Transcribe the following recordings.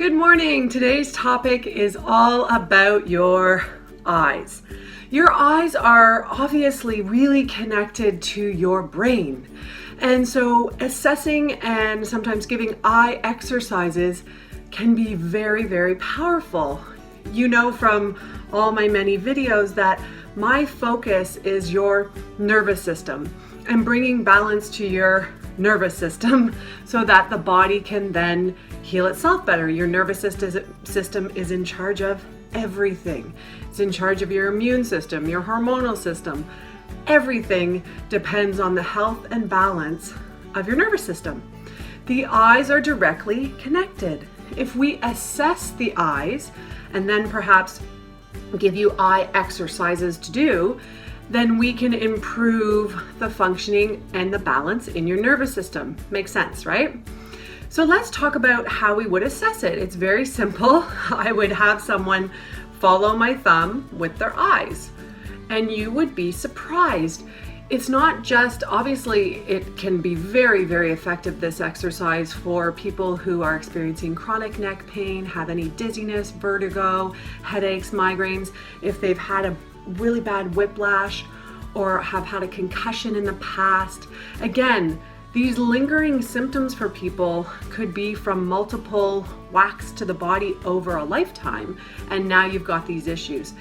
Good morning. Today's topic is all about your eyes. Your eyes are obviously really connected to your brain. And so assessing and sometimes giving eye exercises can be very, very powerful. You know from all my many videos that my focus is your nervous system and bringing balance to your nervous system so that the body can then heal itself better. Your nervous system is in charge of everything. It's in charge of your immune system, your hormonal system. Everything depends on the health and balance of your nervous system. The eyes are directly connected. If we assess the eyes and then perhaps give you eye exercises to do, then we can improve the functioning and the balance in your nervous system. Makes sense, right? So let's talk about how we would assess it. It's very simple. I would have someone follow my thumb with their eyes, and you would be surprised. It's not just, obviously, it can be very, very effective, this exercise, for people who are experiencing chronic neck pain, have any dizziness, vertigo, headaches, migraines, if they've had a really bad whiplash or have had a concussion in the past. Again, these lingering symptoms for people could be from multiple whacks to the body over a lifetime, and now you've got these issues.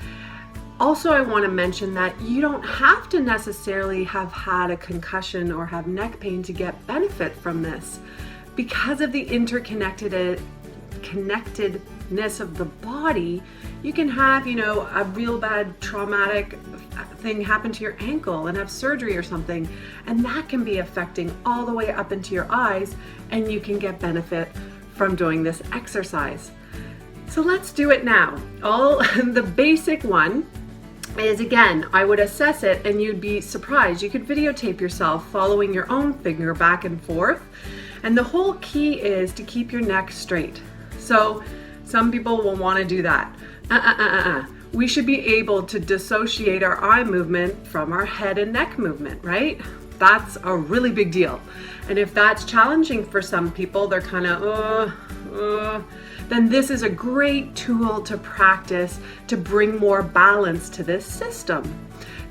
Also, I want to mention that you don't have to necessarily have had a concussion or have neck pain to get benefit from this. Because of the connectedness of the body, you can have, a real bad traumatic thing happen to your ankle and have surgery or something, and that can be affecting all the way up into your eyes, and you can get benefit from doing this exercise. So let's do it now. The basic one is, again, I would assess it and you'd be surprised. You could videotape yourself following your own finger back and forth, and the whole key is to keep your neck straight. So some people will want to do that. We should be able to dissociate our eye movement from our head and neck movement, right? That's a really big deal. And if that's challenging for some people, they're kind of, then this is a great tool to practice to bring more balance to this system.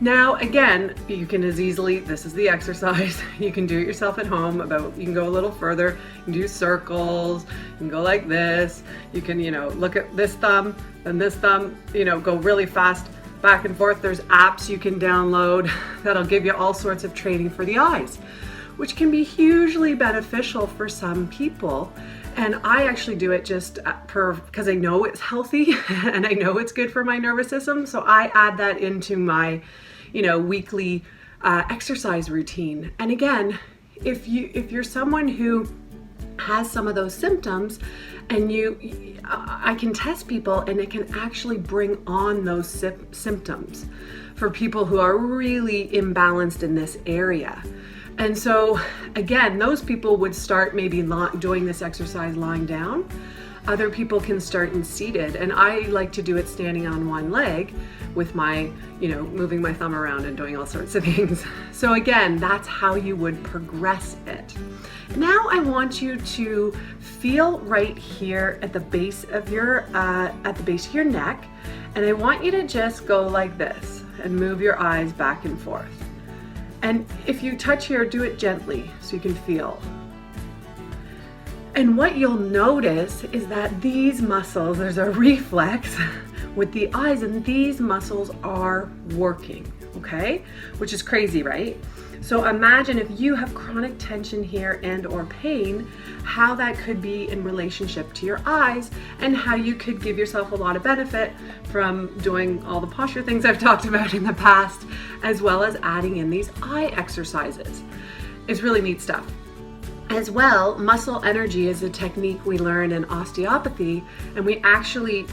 Now, again, you can as easily, this is the exercise, you can do it yourself at home. You can go a little further, you can do circles, you can go like this, you can, look at this thumb and this thumb, go really fast back and forth. There's apps you can download that'll give you all sorts of training for the eyes, which can be hugely beneficial for some people. And I actually do it just because I know it's healthy and I know it's good for my nervous system. So I add that into my, weekly exercise routine. And again, if you're someone who has some of those symptoms, and I can test people, and it can actually bring on those symptoms for people who are really imbalanced in this area. And so again, those people would start maybe doing this exercise lying down. Other people can start in seated, and I like to do it standing on one leg with my, moving my thumb around and doing all sorts of things. So again, that's how you would progress it. Now I want you to feel right here at the base of your neck, and I want you to just go like this and move your eyes back and forth. And if you touch here, do it gently so you can feel. And what you'll notice is that these muscles, there's a reflex with the eyes, and these muscles are working, okay? Which is crazy, right? So imagine if you have chronic tension here and or pain, how that could be in relationship to your eyes, and how you could give yourself a lot of benefit from doing all the posture things I've talked about in the past, as well as adding in these eye exercises. It's really neat stuff. As well, muscle energy is a technique we learn in osteopathy, and we actually,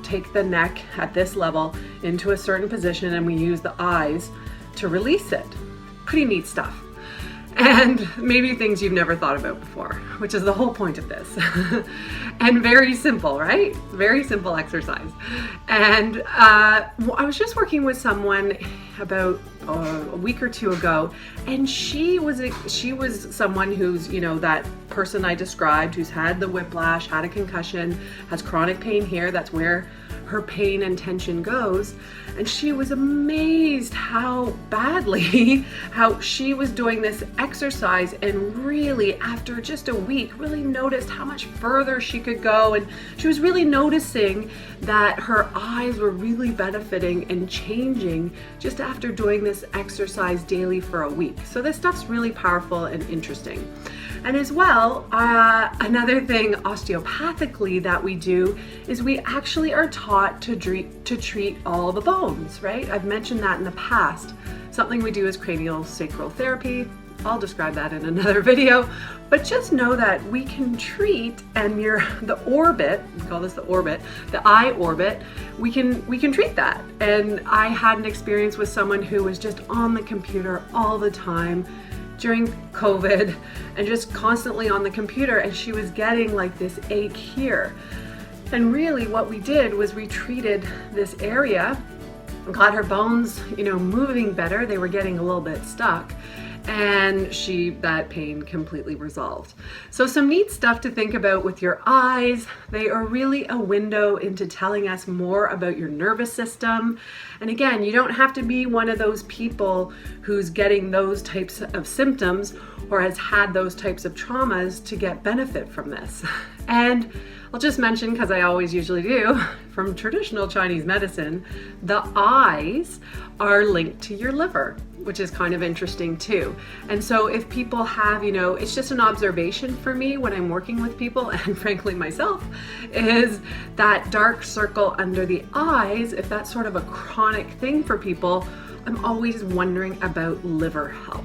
take the neck at this level into a certain position, and we use the eyes to release it. Pretty neat stuff. and maybe things you've never thought about before, which is the whole point of this. And very simple, right? Very simple exercise. And I was just working with someone about a week or two ago, and she was someone who's, you know, that person I described who's had the whiplash, had a concussion, has chronic pain here. That's where her pain and tension goes. And she was amazed how badly how she was doing this exercise, and really after just a week really noticed how much further she could go, and she was really noticing that her eyes were really benefiting and changing just after doing this exercise daily for a week. So this stuff's really powerful and interesting. And as well, another thing osteopathically that we do is we actually are taught to treat all the bones, right? I've mentioned that in the past. Something we do is cranial sacral therapy. I'll describe that in another video, but just know that we can treat, and the orbit, we call this the orbit, the eye orbit, we can treat that. And I had an experience with someone who was just on the computer all the time during COVID and just constantly on the computer, and she was getting like this ache here. And really what we did was we treated this area, got her bones, you know, moving better. They were getting a little bit stuck, and that pain completely resolved. So some neat stuff to think about with your eyes. They are really a window into telling us more about your nervous system. And again, you don't have to be one of those people who's getting those types of symptoms or has had those types of traumas to get benefit from this. And I'll just mention, because I always usually do, from traditional Chinese medicine, the eyes are linked to your liver, which is kind of interesting too. And so if people have, you know, it's just an observation for me when I'm working with people, and frankly myself, is that dark circle under the eyes, if that's sort of a chronic thing for people, I'm always wondering about liver health.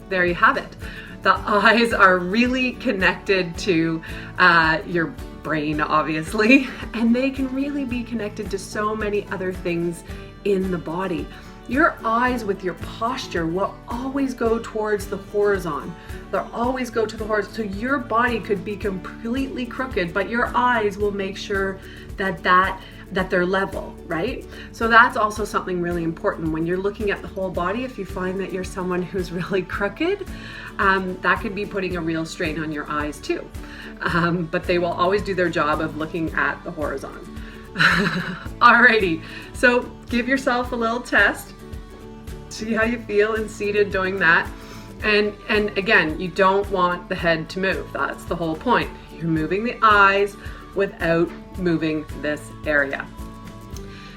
There you have it. The eyes are really connected to your brain, obviously, and they can really be connected to so many other things in the body. Your eyes with your posture will always go towards the horizon. They'll always go to the horizon. So your body could be completely crooked, but your eyes will make sure that they're level, right? So that's also something really important when you're looking at the whole body. If you find that you're someone who's really crooked, that could be putting a real strain on your eyes too. But they will always do their job of looking at the horizon. Alrighty, so give yourself a little test. See how you feel in seated doing that. And again, you don't want the head to move. That's the whole point. You're moving the eyes without moving this area.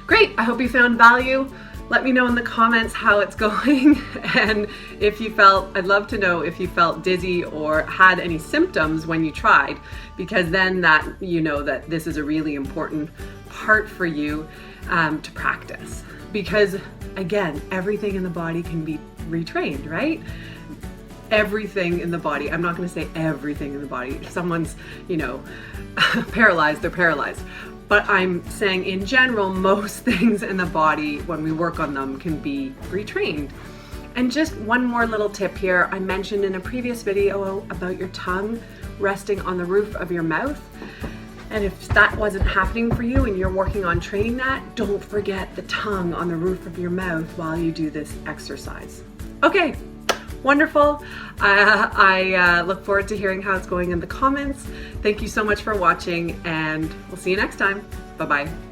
Great, I hope you found value. Let me know in the comments how it's going, and if you I'd love to know if you felt dizzy or had any symptoms when you tried, because then that you know that this is a really important part for you to practice. Because again, everything in the body can be retrained, right? Everything in the body. I'm not going to say everything in the body. If someone's, you know, paralyzed, they're paralyzed. But I'm saying in general, most things in the body, when we work on them, can be retrained. And just one more little tip here. I mentioned in a previous video about your tongue resting on the roof of your mouth. And if that wasn't happening for you and you're working on training that, don't forget the tongue on the roof of your mouth while you do this exercise. Okay, wonderful. I look forward to hearing how it's going in the comments. Thank you so much for watching, and we'll see you next time. Bye-bye.